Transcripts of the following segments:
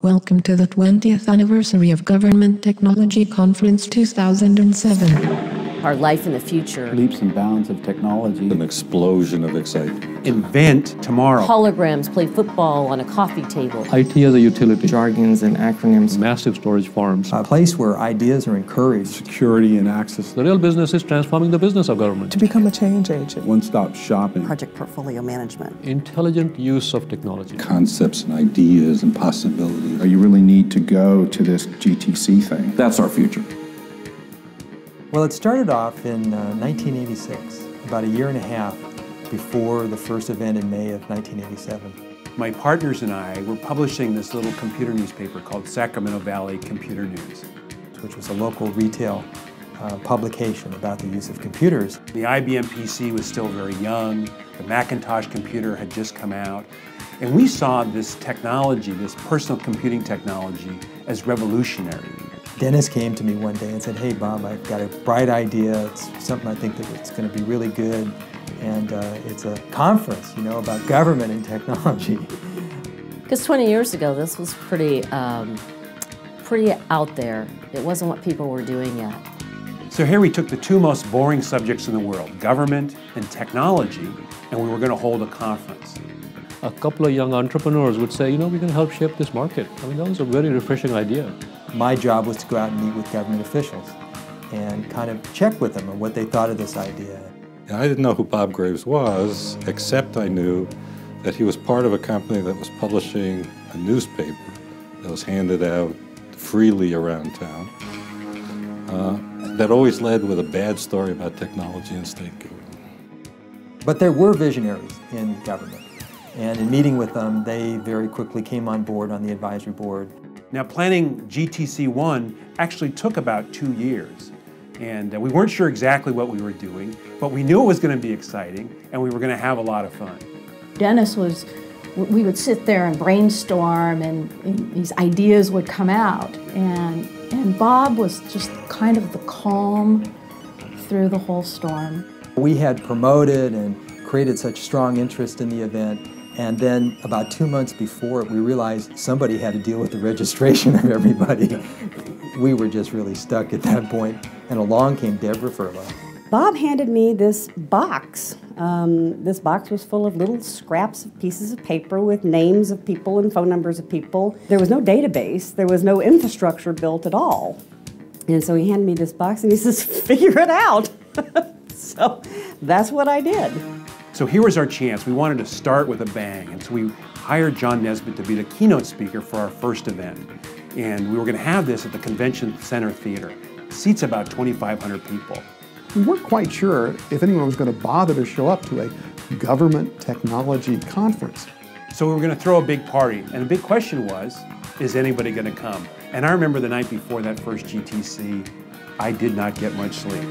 Welcome to the 20th anniversary of Government Technology Conference 2007. Our life in the future. Leaps and bounds of technology. An explosion of excitement. Invent tomorrow. Holograms play football on a coffee table. IT as a utility. Jargons and acronyms. Massive storage farms. A place where ideas are encouraged. Security and access. The real business is transforming the business of government. To become a change agent. One-stop shopping. Project portfolio management. Intelligent use of technology. Concepts and ideas and possibilities. You really need to go to this GTC thing. That's our future. Well, it started off in 1986, about a year and a half before the first event in May of 1987. My partners and I were publishing this little computer newspaper called Sacramento Valley Computer News, which was a local retail publication about the use of computers. The IBM PC was still very young. The Macintosh computer had just come out. And we saw this technology, this personal computing technology, as revolutionary. Dennis came to me one day and said, "Hey Bob, I've got a bright idea. It's something I think that it's going to be really good. And it's a conference, about government and technology." Because 20 years ago, this was pretty out there. It wasn't what people were doing yet. So here we took the two most boring subjects in the world, government and technology, and we were going to hold a conference. A couple of young entrepreneurs would say, we can help shape this market. That was a very refreshing idea. My job was to go out and meet with government officials and kind of check with them on what they thought of this idea. And I didn't know who Bob Graves was, except I knew that he was part of a company that was publishing a newspaper that was handed out freely around town, that always led with a bad story about technology and state government. But there were visionaries in government. And in meeting with them, they very quickly came on board on the advisory board. Now, planning GTC1 actually took about 2 years. And we weren't sure exactly what we were doing, but we knew it was going to be exciting, and we were going to have a lot of fun. Dennis we would sit there and brainstorm, and these ideas would come out. And Bob was just kind of the calm through the whole storm. We had promoted and created such strong interest in the event. And then about 2 months before it, we realized somebody had to deal with the registration of everybody. We were just really stuck at that point. And along came Deborah Furlow. Bob handed me this box. This box was full of little scraps of pieces of paper with names of people and phone numbers of people. There was no database. There was no infrastructure built at all. And so he handed me this box and he says, "Figure it out." So that's what I did. So here was our chance. We wanted to start with a bang, and so we hired John Nesbitt to be the keynote speaker for our first event. And we were going to have this at the Convention Center Theater. It seats about 2,500 people. We weren't quite sure if anyone was going to bother to show up to a government technology conference. So we were going to throw a big party, and the big question was, is anybody going to come? And I remember the night before that first GTC, I did not get much sleep.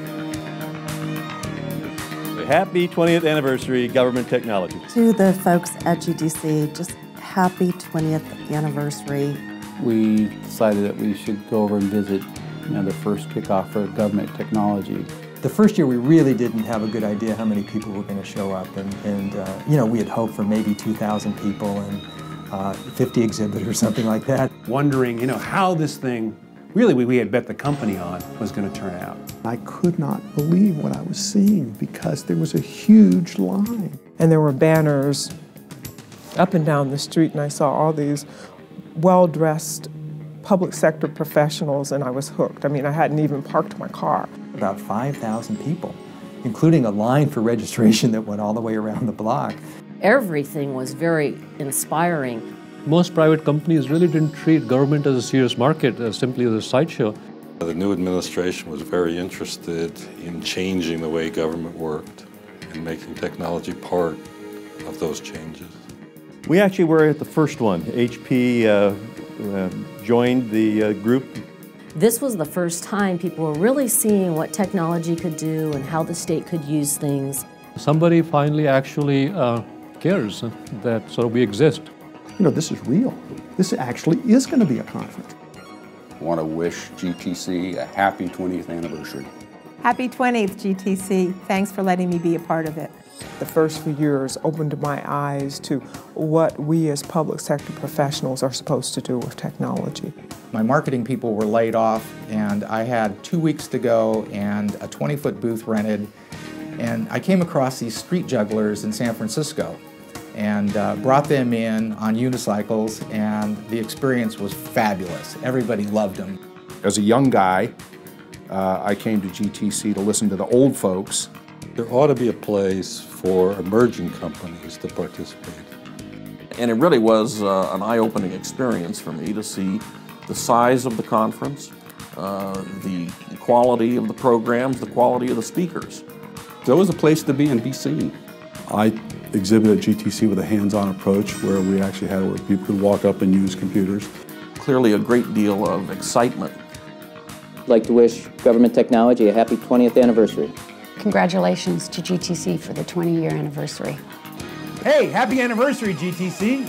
Happy 20th anniversary, Government Technology. To the folks at GTC, just happy 20th anniversary. We decided that we should go over and visit the first kickoff for government technology. The first year we really didn't have a good idea how many people were going to show up. And we had hoped for maybe 2,000 people and 50 exhibitors or something like that. Wondering, how this thing, really we had bet the company on, was going to turn out. I could not believe what I was seeing because there was a huge line. And there were banners up and down the street, and I saw all these well-dressed public sector professionals, and I was hooked. I hadn't even parked my car. About 5,000 people, including a line for registration that went all the way around the block. Everything was very inspiring. Most private companies really didn't treat government as a serious market, as simply as a sideshow. The new administration was very interested in changing the way government worked and making technology part of those changes. We actually were at the first one. HP joined the group. This was the first time people were really seeing what technology could do and how the state could use things. Somebody finally actually cares that we exist. This is real. This actually is going to be a conference. I want to wish GTC a happy 20th anniversary. Happy 20th, GTC. Thanks for letting me be a part of it. The first few years opened my eyes to what we as public sector professionals are supposed to do with technology. My marketing people were laid off, and I had 2 weeks to go and a 20-foot booth rented, and I came across these street jugglers in San Francisco and brought them in on unicycles, and the experience was fabulous. Everybody loved them. As a young guy, I came to GTC to listen to the old folks. There ought to be a place for emerging companies to participate. And it really was an eye-opening experience for me to see the size of the conference, the quality of the programs, the quality of the speakers. So it was a place to be and be seen. I exhibited at GTC with a hands-on approach where we actually had where people could walk up and use computers. Clearly a great deal of excitement. I'd like to wish Government Technology a happy 20th anniversary. Congratulations to GTC for the 20-year anniversary. Hey, happy anniversary, GTC.